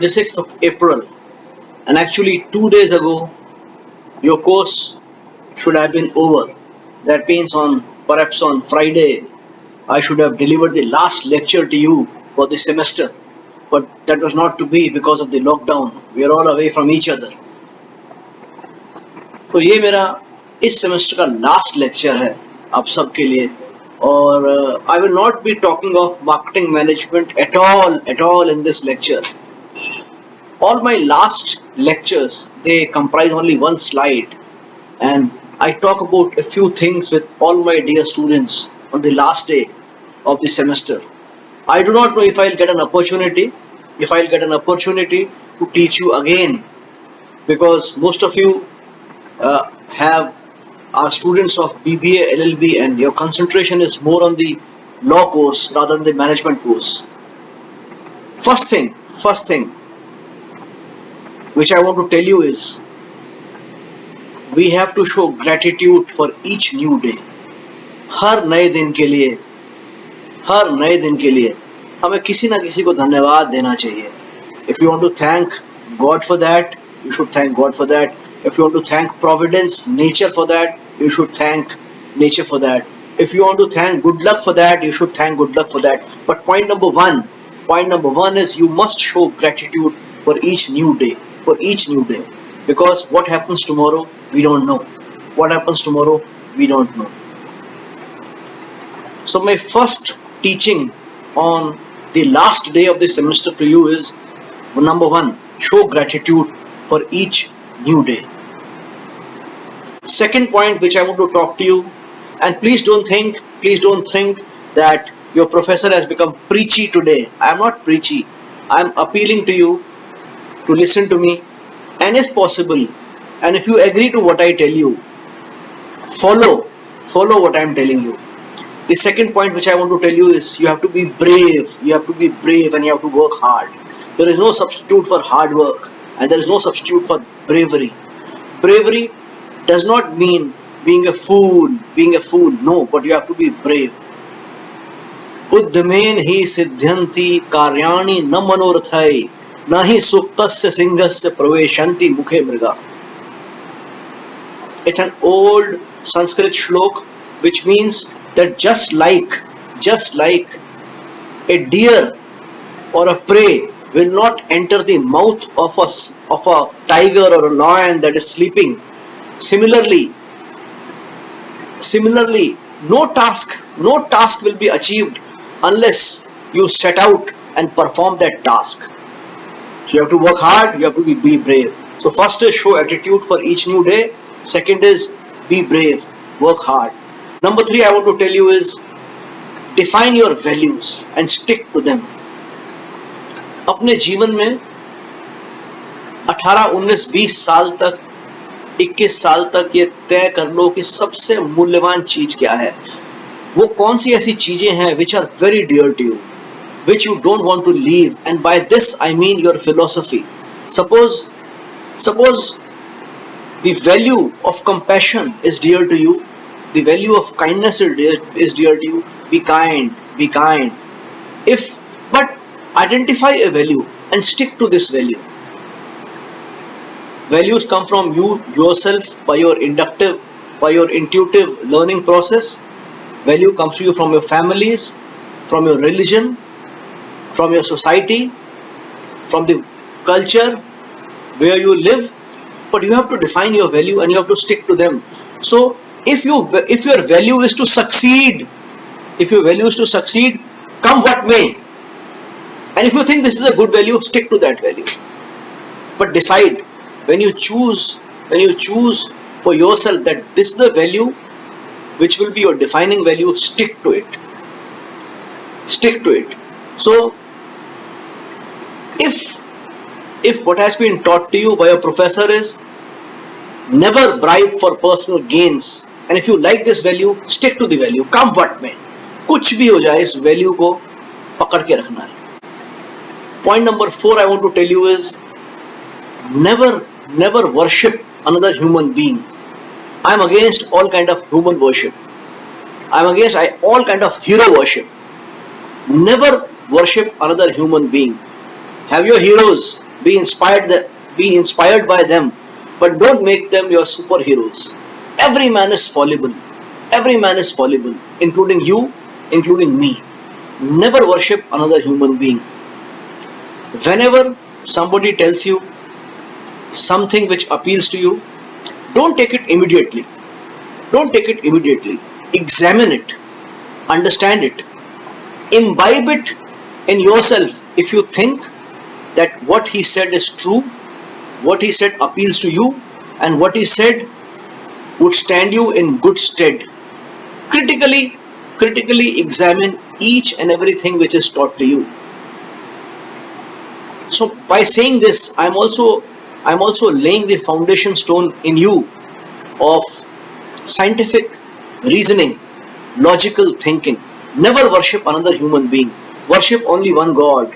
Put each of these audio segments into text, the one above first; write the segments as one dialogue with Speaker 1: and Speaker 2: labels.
Speaker 1: 26th of April, and actually 2 days ago, your course should have been over. That means perhaps on Friday, I should have delivered the last lecture to you for the semester, but that was not to be because of the lockdown. We are all away from each other. तो ये मेरा इस semester का last lecture है आप सबके लिए और I will not be talking of marketing management at all in this lecture. All my last lectures, they comprise only one slide, and I talk about a few things with all my dear students on the last day of the semester. I do not know if I'll get an opportunity to teach you again, because most of you have are students of BBA, LLB, and your concentration is more on the law course rather than the management course. First thing which I want to tell you is we have to show gratitude for each new day. हर नए दिन के लिए हमें किसी ना किसी को धन्यवाद देना चाहिए. If you want to thank God for that, you should thank God for that. If you want to thank Providence, nature for that, you should thank nature for that. If you want to thank good luck for that, you should thank good luck for that. But point number one is you must show gratitude for each new day. Because what happens tomorrow, we don't know. So my first teaching on the last day of the semester to you is, number one, show gratitude for each new day. Second point which I want to talk to you, and please don't think that your professor has become preachy today. I am not preachy. I am appealing to you to listen to me, and if possible, and if you agree to what I tell you, follow what I am telling you. The second point which I want to tell you is you have to be brave. And you have to work hard. There is no substitute for hard work, and there is no substitute for bravery. Bravery does not mean being a fool. No, but you have to be brave. उद्यमेन ही सिद्ध्यन्ति कार्याणि न मनोरथै न हि सुप्तस्य सिंहस्य प्रवेशन्ति मुखे मृगा. It's an old Sanskrit shlok which means that just like a deer or a prey will not enter the mouth of a tiger or a lion that is sleeping, similarly no task will be achieved unless you set out and perform that task. So you have to work hard, you have to be brave. So first is show attitude for each new day. Second is be brave, work hard. Number 3 I want to tell you is define your values and stick to them. अपने जीवन में 18, 19, 20 साल तक, 21 साल तक ये तय कर लो कि सबसे मूल्यवान चीज क्या है. वो कौन सी ऐसी चीजें हैं which are very dear to you, which you don't want to leave, and by this I mean your philosophy. Suppose the value of compassion is dear to you, the value of kindness is dear to you. Be kind. But identify a value and stick to this value. Values come from you yourself by your intuitive learning process. Value comes to you from your families, from your religion, from your society, from the culture where you live. But you have to define your value and you have to stick to them. So if your value is to succeed, come what may, and if you think this is a good value, stick to that value. But decide, when you choose for yourself that this is the value which will be your defining value, stick to it. So if what has been taught to you by a professor is never bribe for personal gains, and if you like this value, stick to the value, come what may. कुछ भी हो जाए, इस value को पकड़ के रखना है. Point number 4 I want to tell you is never worship another human being. I am against all kind of human worship. I am against all kind of hero worship. Never worship another human being. Have your heroes, Be inspired, be inspired by them, but don't make them your superheroes. Every man is fallible. Every man is fallible, including you, including me. Never worship another human being. Whenever somebody tells you something which appeals to you, don't take it immediately. Don't take it immediately. Examine it, understand it, imbibe it in yourself. If you think that what he said is true, what he said appeals to you, and what he said would stand you in good stead, critically examine each and everything which is taught to you. So by saying this, I'm also laying the foundation stone in you of scientific reasoning, logical thinking. Never worship another human being. Worship only one God,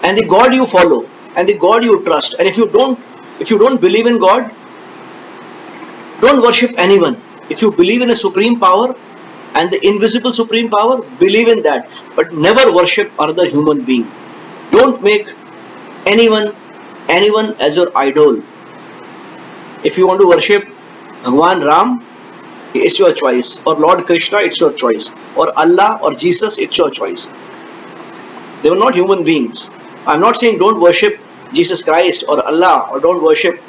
Speaker 1: and the God you follow, and the God you trust. And if you don't believe in God, don't worship anyone. If you believe in a supreme power and the invisible supreme power, believe in that, but never worship another human being. Don't make anyone anyone as your idol. If you want to worship Bhagwan Ram, it's your choice, or Lord Krishna, it's your choice, or Allah or Jesus, it's your choice. They were not human beings. I'm not saying don't worship Jesus Christ or Allah, or don't worship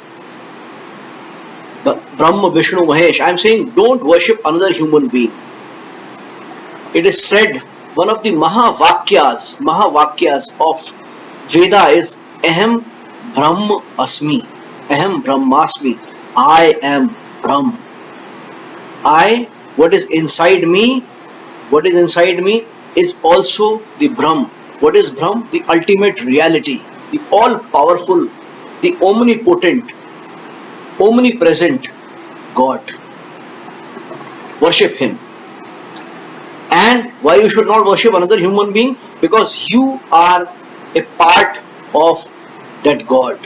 Speaker 1: Brahma, Vishnu, Mahesh. I'm saying don't worship another human being. It is said, one of the Mahavakyas of Veda is Aham Brahm Asmi. Aham Brahmasmi. I am Brahm. What is inside me, is also the Brahm. What is Brahm? The ultimate reality, the all-powerful, the omnipotent, omnipresent God. Worship Him. And why you should not worship another human being? Because you are a part of that God.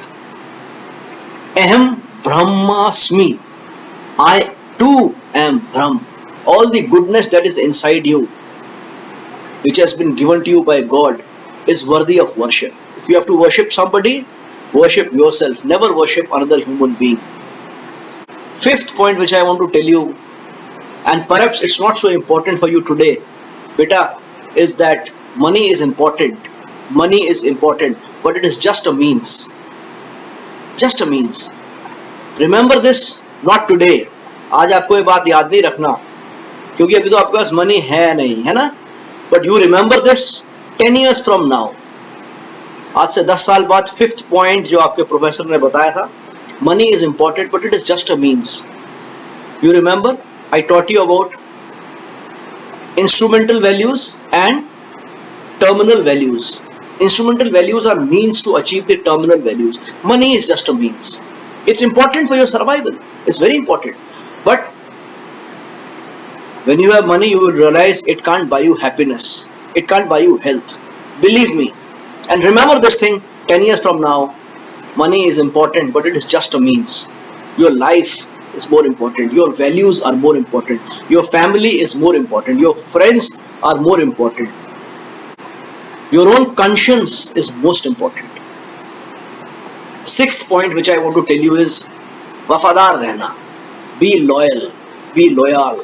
Speaker 1: Aham Brahmasmi. I too am Brahm. All the goodness that is inside you, which has been given to you by God, is worthy of worship. If you have to worship somebody, worship yourself. Never worship another human being. Fifth point which I want to tell you, and perhaps it's not so important for you today, beta, is that money is important. Money is important, but it is just a means. Just a means. Remember this, not today. आज आपको ये बात याद नहीं रखना, क्योंकि अभी तो आपके पास मनी है नहीं, है ना? But you remember this 10 years from now. आज से 10 साल बाद फिफ्थ पॉइंट जो आपके प्रोफेसर ने बताया था, money is important, but it is just a means. You remember? I taught you about instrumental values and terminal values. Instrumental values are means to achieve the terminal values. Money is just a means. It's important for your survival. It's very important. But when you have money, you will realize it can't buy you happiness. It can't buy you health. Believe me. And remember this thing 10 years from now. Money is important, but it is just a means. Your life is more important. Your values are more important. Your family is more important. Your friends are more important. Your own conscience is most important. Sixth point which I want to tell you is वफादार रहना. Be loyal. Be loyal.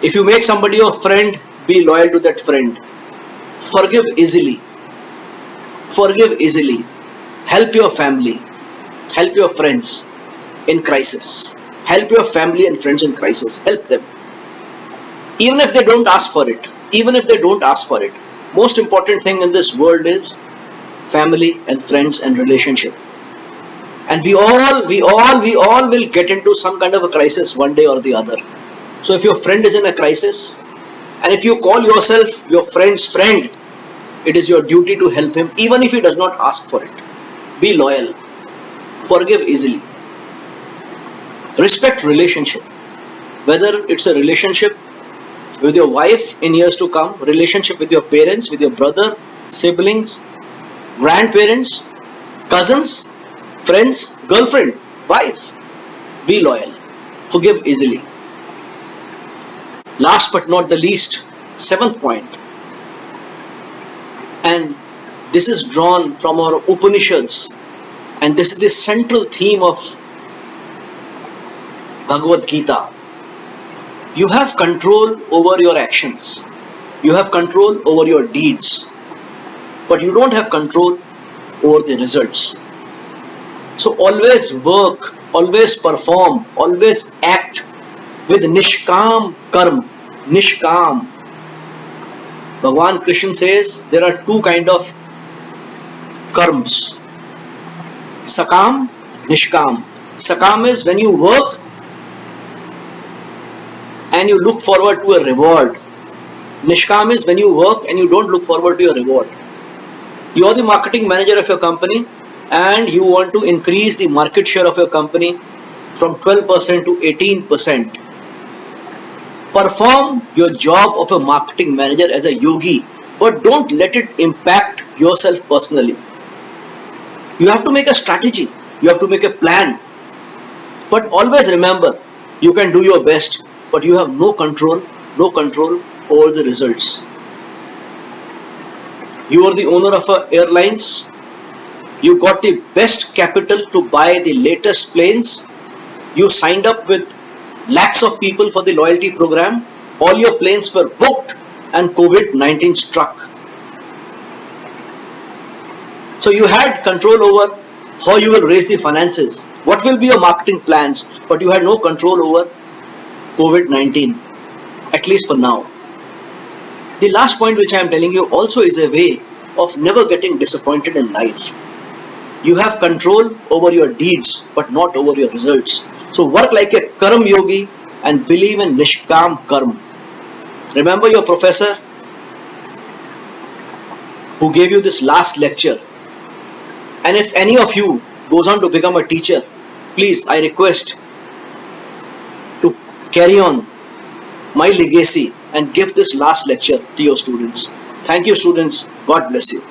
Speaker 1: If you make somebody your friend, be loyal to that friend. Forgive easily. Forgive easily. Help your family. Help your friends in crisis. Help your family and friends in crisis. Help them. Even if they don't ask for it. Even if they don't ask for it. Most important thing in this world is family and friends and relationship. And we all will get into some kind of a crisis one day or the other. So if your friend is in a crisis, and if you call yourself your friend's friend, it is your duty to help him, even if he does not ask for it. Be loyal. Forgive easily. Respect relationship. Whether it's a relationship with your wife in years to come, relationship with your parents, with your brother, siblings, grandparents, cousins, friends, girlfriend, wife. Be loyal. Forgive easily. Last but not the least, seventh point. And This is drawn from our Upanishads, and this is the central theme of Bhagavad Gita. You have control over your actions, you have control over your deeds, but you don't have control over the results. So always work, always perform, always act with Nishkam Karma. Nishkam. Bhagwan Krishna says there are two kind of karms. Sakam, Nishkam. Sakam is when you work and you look forward to a reward. Nishkam is when you work and you don't look forward to a reward. You are the marketing manager of your company and you want to increase the market share of your company from 12% to 18%. Perform your job of a marketing manager as a yogi, but don't let it impact yourself personally. You have to make a strategy, you have to make a plan, but always remember you can do your best, but you have no control over the results. You are the owner of airlines, you got the best capital to buy the latest planes, you signed up with lakhs of people for the loyalty program, all your planes were booked and COVID-19 struck. So you had control over how you will raise the finances, what will be your marketing plans, but you had no control over COVID-19, at least for now. The last point which I am telling you also is a way of never getting disappointed in life. You have control over your deeds but not over your results. So work like a Karam Yogi and believe in Nishkam Karma. Remember your professor who gave you this last lecture. And if any of you goes on to become a teacher, please, I request to carry on my legacy and give this last lecture to your students. Thank you, students. God bless you.